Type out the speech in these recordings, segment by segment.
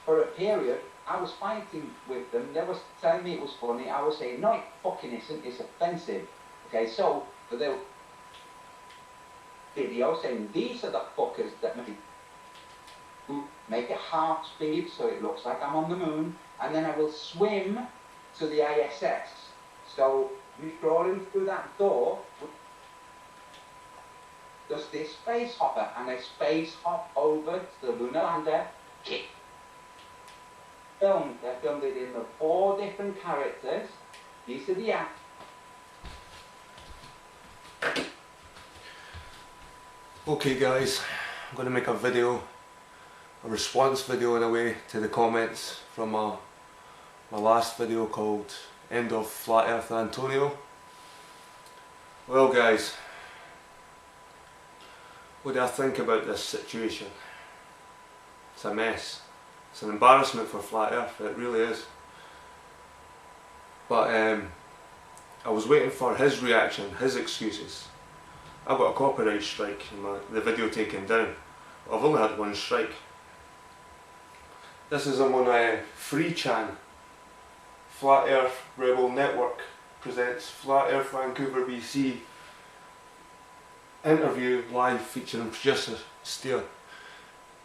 for a period, I was fighting with them. They was telling me it was funny. I was saying, no, it fucking isn't. It's offensive. Okay, so for the video saying, these are the fuckers that make it half speed so it looks like I'm on the moon, and then I will swim to the ISS. So me crawling through that door, does this space hopper, and I space hop over to the lunar lander. They filmed it in the 4 different characters. These are the actors. Okay guys, I'm going to make a video, a response video in a way to the comments from my last video called End of Flat Earth Antonio. Well guys, what do I think about this situation? It's a mess. It's an embarrassment for Flat Earth, it really is. But I was waiting for his reaction, his excuses. I got a copyright strike and the video taken down. I've only had 1 strike. This is on my free channel. Flat Earth Rebel Network presents Flat Earth Vancouver BC interview live featuring producer Steer.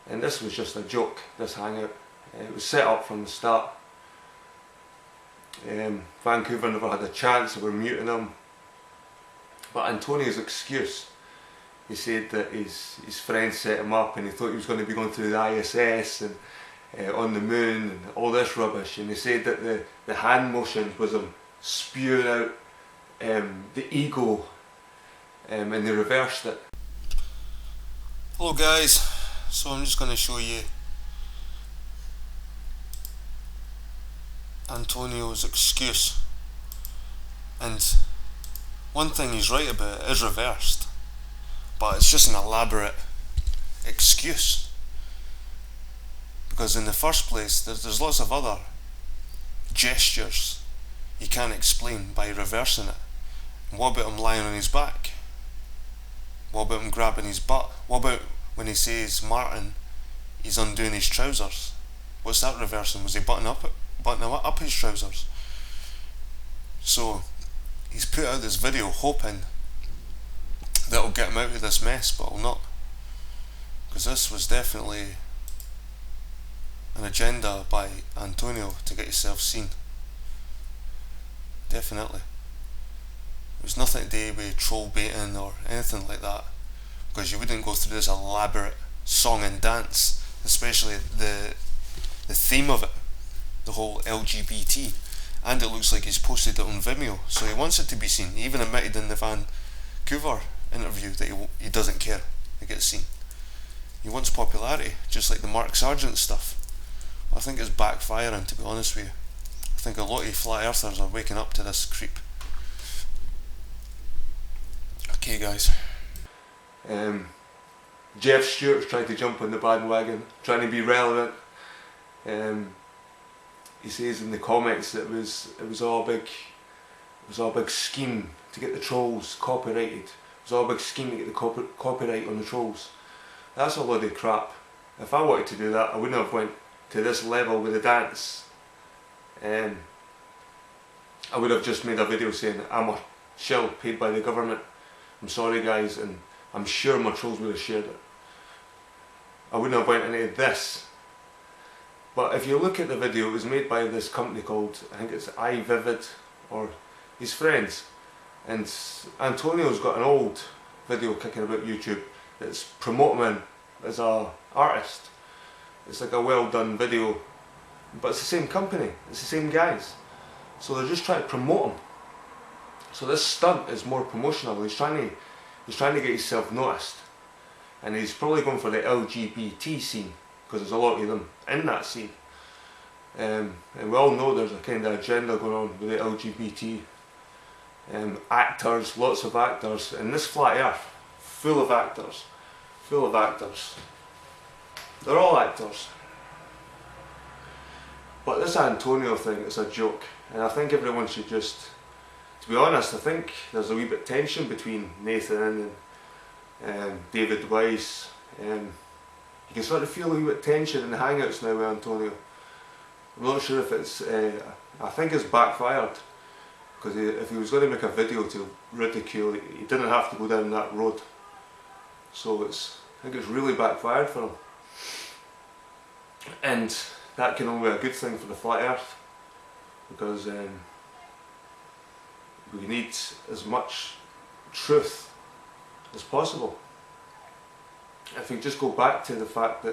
And this was just a joke, this hangout. It was set up from the start. Vancouver never had a chance, they were muting him. But Antonio's excuse, he said that his friend set him up and he thought he was going to be going through the ISS and on the moon and all this rubbish, and he said that the hand motions was him spewing out the ego, and they reversed it. Hello guys, so I'm just going to show you Antonio's excuse, and one thing he's right about is reversed, but it's just an elaborate excuse. Because in the first place, there's lots of other gestures you can't explain by reversing it. And what about him lying on his back? What about him grabbing his butt? What about when he says Martin, he's undoing his trousers? What's that reversing? Was he buttoning up his trousers? So he's put out this video hoping that it'll get him out of this mess, but it'll not. Because this was definitely an agenda by Antonio to get yourself seen. Definitely. It was nothing to do with troll baiting or anything like that, because you wouldn't go through this elaborate song and dance, especially the theme of it, the whole LGBT, and it looks like he's posted it on Vimeo, so he wants it to be seen. He even admitted in the Vancouver interview that he doesn't care, it gets seen. He wants popularity, just like the Mark Sargent stuff. I think it's backfiring, to be honest with you. I think a lot of flat earthers are waking up to this creep. Okay guys. Jeff Stewart's trying to jump on the bandwagon, trying to be relevant. He says in the comments that it was all a big scheme to get the trolls copyrighted. It was all a big scheme to get the copyright on the trolls. That's a load of crap. If I wanted to do that, I wouldn't have went to this level with the dance. I would have just made a video saying I'm a shill paid by the government. I'm sorry guys, and I'm sure my trolls would have shared it. I wouldn't have went into this. But if you look at the video, it was made by this company called, I think it's iVivid, or his friends. And Antonio's got an old video kicking about YouTube that's promoting him as an artist. It's like a well done video, but it's the same company, it's the same guys. So they're just trying to promote him. So this stunt is more promotional. He's trying to get himself noticed. And he's probably going for the LGBT scene, because there's a lot of them in that scene. And we all know there's a kind of agenda going on with the LGBT. Actors, lots of actors, and this flat earth, full of actors. They're all actors. But this Antonio thing is a joke, and I think everyone should just, to be honest, I think there's a wee bit tension between Nathan and David Weiss. You can sort of feel a wee bit tension in the hangouts now with Antonio. I'm not sure if it's, I think it's backfired, because if he was going to make a video to ridicule, he didn't have to go down that road. So I think it's really backfired for him. And that can only be a good thing for the flat earth, because we need as much truth as possible. If we just go back to the fact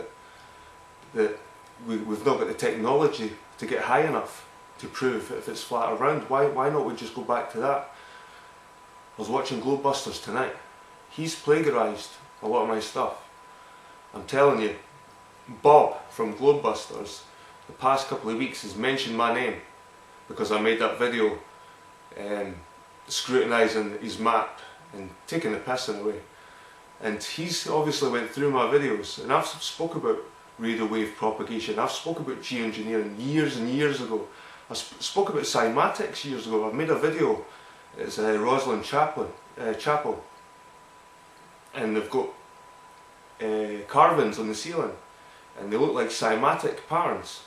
that we've not got the technology to get high enough to prove if it's flat or round, why not we just go back to that? I was watching Globebusters tonight. He's plagiarised a lot of my stuff. I'm telling you, Bob from Globebusters, the past couple of weeks has mentioned my name because I made that video scrutinising his map and taking the piss in a way. And he's obviously went through my videos, and I've spoke about radio wave propagation, I've spoke about geo-engineering years and years ago. I spoke about cymatics years ago. I've made a video, it's Roslyn Chapel, and they've got carvings on the ceiling, and they look like cymatic patterns.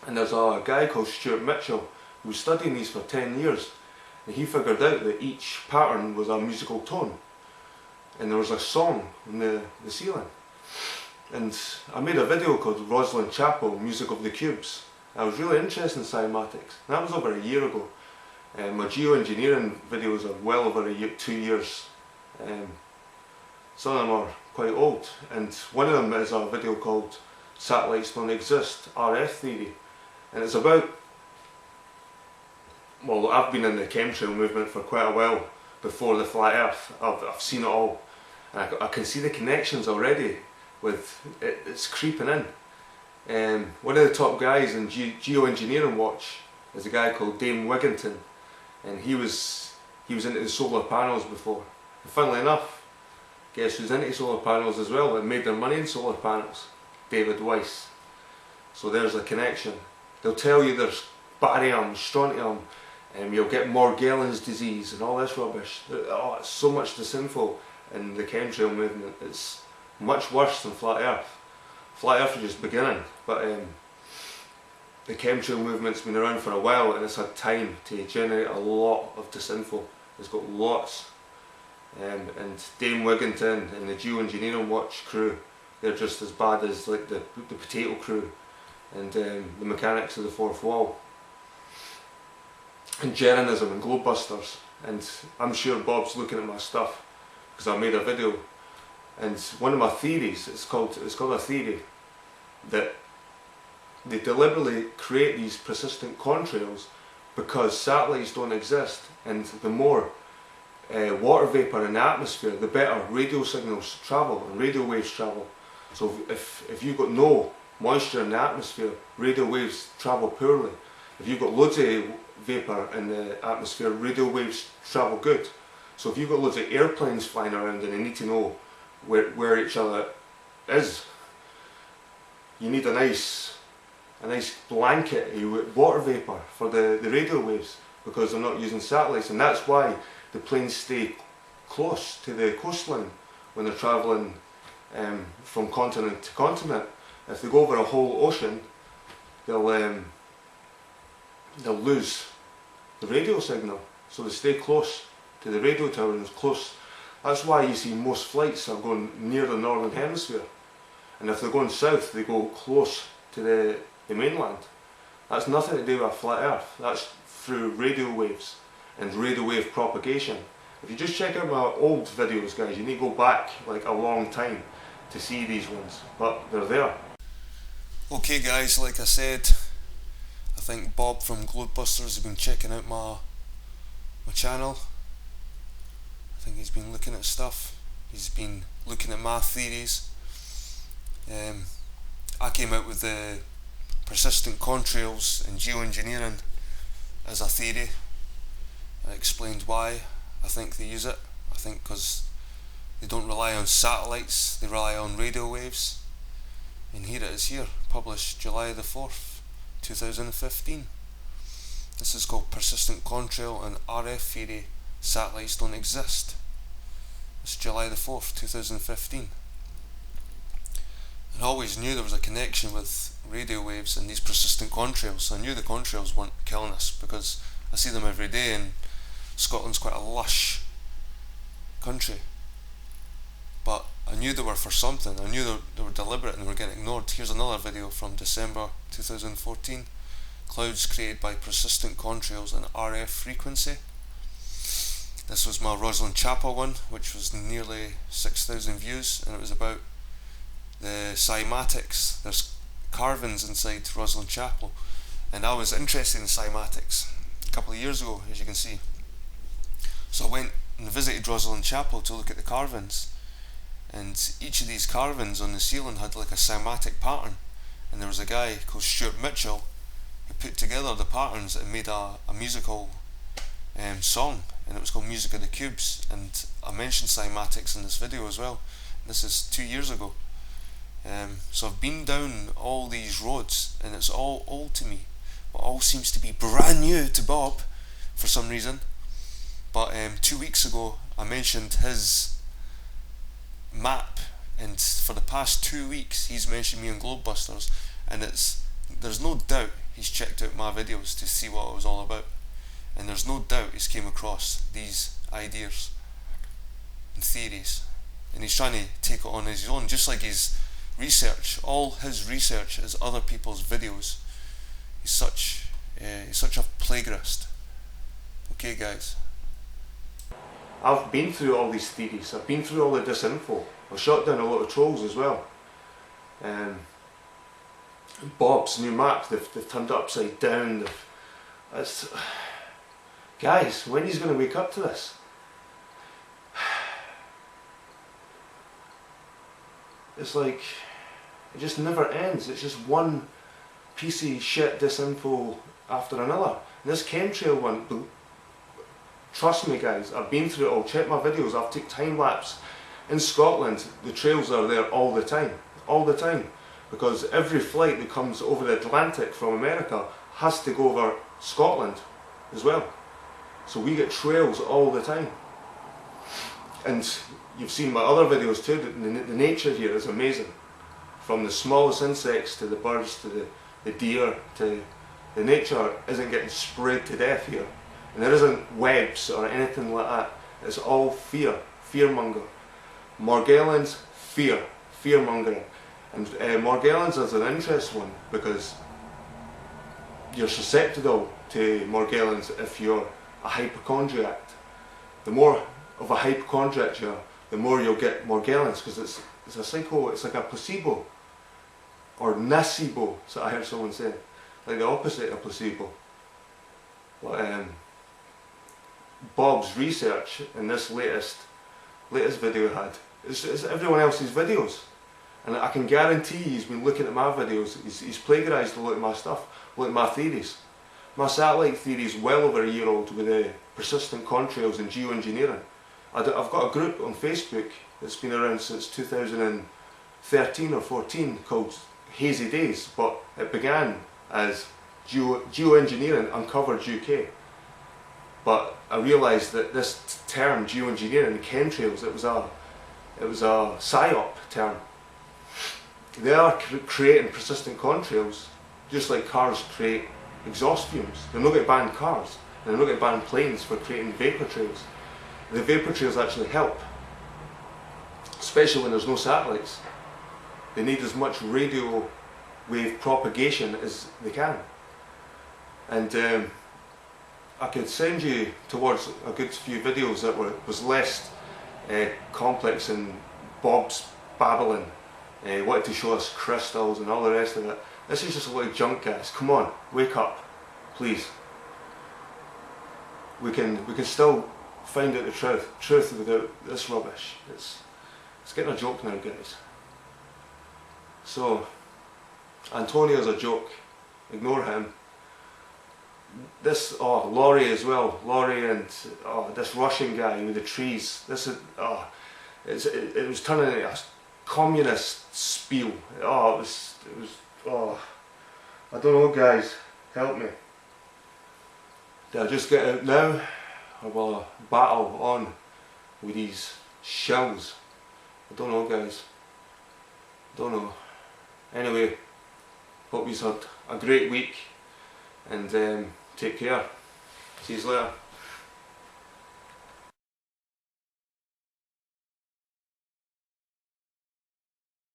And there's a guy called Stuart Mitchell who was studying these for 10 years, and he figured out that each pattern was a musical tone, and there was a song on the ceiling. And I made a video called Roslyn Chapel, Music of the Cubes. I was really interested in cymatics. That was over a year ago. My geo-engineering videos are well over 2 years. Some of them are quite old, and one of them is a video called Satellites Don't Exist, RF Theory. And it's about, well, I've been in the chemtrail movement for quite a while before the flat earth. I've seen it all, and I can see the connections already with it's creeping in. One of the top guys in geo-engineering watch is a guy called Dame Wigginton, and he was into the solar panels before. And funnily enough, guess who's into solar panels as well and made their money in solar panels? David Weiss. So there's a connection. They'll tell you there's barium, strontium, and you'll get Morgellons disease and all this rubbish. Oh, it's so much disinfo in the chemtrail movement. It's much worse than flat earth. Flat earth is just beginning, but the chemtrail movement's been around for a while, and it's had time to generate a lot of disinfo. It's got lots. And Dame Wigginton and the geo-engineering watch crew, they're just as bad as like the potato crew and the mechanics of the fourth wall. And Geo-engineering and Globebusters, and I'm sure Bob's looking at my stuff because I made a video. And one of my theories, it's called a theory, that they deliberately create these persistent contrails because satellites don't exist, and the more water vapour in the atmosphere, the better radio signals travel and radio waves travel. So if you've got no moisture in the atmosphere, radio waves travel poorly. If you've got loads of vapour in the atmosphere, radio waves travel good. So if you've got loads of airplanes flying around and they need to know where each other is, you need a nice blanket of water vapour for the radio waves, because they're not using satellites. And that's why the planes stay close to the coastline when they're travelling from continent to continent. If they go over a whole ocean, they'll lose the radio signal, so they stay close to the radio tower and close. That's why you see most flights are going near the northern hemisphere, and if they're going south, they go close to the mainland. That's nothing to do with flat earth. That's through radio waves and radio wave propagation. If you just check out my old videos, guys, you need to go back like a long time to see these ones, but they're there. Okay guys, like I said, I think Bob from Globebusters has been checking out my channel. I think he's been looking at stuff. He's been looking at my theories. I came out with the persistent contrails and geo-engineering as a theory. I explained why I think they use it. I think because they don't rely on satellites, they rely on radio waves. And here it is here, published July the 4th, 2015. This is called Persistent Contrail and RF Theory, Satellites Don't Exist. It's July the 4th, 2015. And always knew there was a connection with radio waves and these persistent contrails. So I knew the contrails weren't killing us because I see them every day, and Scotland's quite a lush country. But I knew they were for something. I knew they were deliberate and they were getting ignored. Here's another video from December 2014. Clouds created by persistent contrails and RF frequency. This was my Rosslyn Chapel one, which was nearly 6,000 views, and it was about the cymatics. There's carvings inside Rosslyn Chapel, and I was interested in cymatics a couple of years ago, as you can see. So I went and visited Rosslyn Chapel to look at the carvings, and each of these carvings on the ceiling had like a cymatic pattern, and there was a guy called Stuart Mitchell who put together the patterns and made a musical song, and it was called Music of the Cubes. And I mentioned cymatics in this video as well. This is 2 years ago. So I've been down all these roads, and it's all old to me, but all seems to be brand new to Bob for some reason. But 2 weeks ago I mentioned his map, and for the past 2 weeks he's mentioned me on Globebusters, and there's no doubt he's checked out my videos to see what it was all about, and there's no doubt he's came across these ideas and theories, and he's trying to take it on his own, just like his research. All his research is other people's videos. He's such a plagiarist. Okay guys, I've been through all these theories, I've been through all the disinfo, I've shot down a lot of trolls as well. Bob's new map, they've turned it upside down. Guys, when he's going to wake up to this? It's like, it just never ends. It's just one piece of shit disinfo after another. And this chemtrail one, trust me guys, I've been through it all. Check my videos, I've taken time lapse. In Scotland, the trails are there all the time. All the time. Because every flight that comes over the Atlantic from America has to go over Scotland as well. So we get trails all the time. And you've seen my other videos too, the nature here is amazing. From the smallest insects to the birds to the deer, to the nature isn't getting sprayed to death here. And there isn't webs or anything like that. It's all fear, fearmonger. Morgellons, fear, fearmongering. And Morgellons is an interesting one because you're susceptible to Morgellons if you're a hypochondriac. The more of a hypochondriac you are, the more you'll get Morgellons, because it's a psycho, it's like a placebo or nocebo, so I heard someone say, like the opposite of placebo. But Bob's research in this latest video had, it's everyone else's videos. And I can guarantee he's been looking at my videos, he's plagiarised a lot of my stuff, a lot of my theories. My satellite theory is well over a year old with persistent contrails and geo-engineering. I've got a group on Facebook that's been around since 2013 or 14 called Hazy Days, but it began as geo-engineering uncovered UK. But I realised that this term geo-engineering, chemtrails, it was a PSYOP term. They are creating persistent contrails, just like cars create exhaust fumes. They're not going to ban cars, and they're not going to ban planes for creating vapour trails. The vapour trails actually help, especially when there's no satellites. They need as much radio wave propagation as they can. And I could send you towards a good few videos that was less complex than Bob's babbling. Wanted to show us crystals and all the rest of it. This is just a lot of junk, guys. Come on, wake up, please. We can still find out the truth without this rubbish. It's getting a joke now, guys. So, Antonio's a joke. Ignore him. This, Laurie as well. Laurie and this Russian guy with the trees. This is, it was turning into a communist spiel. It was, I don't know, guys. Help me. Did I just get out now, or will I battle on with these shells? I don't know, guys. Don't know. Anyway, hope you've had a great week, and take care. See you later.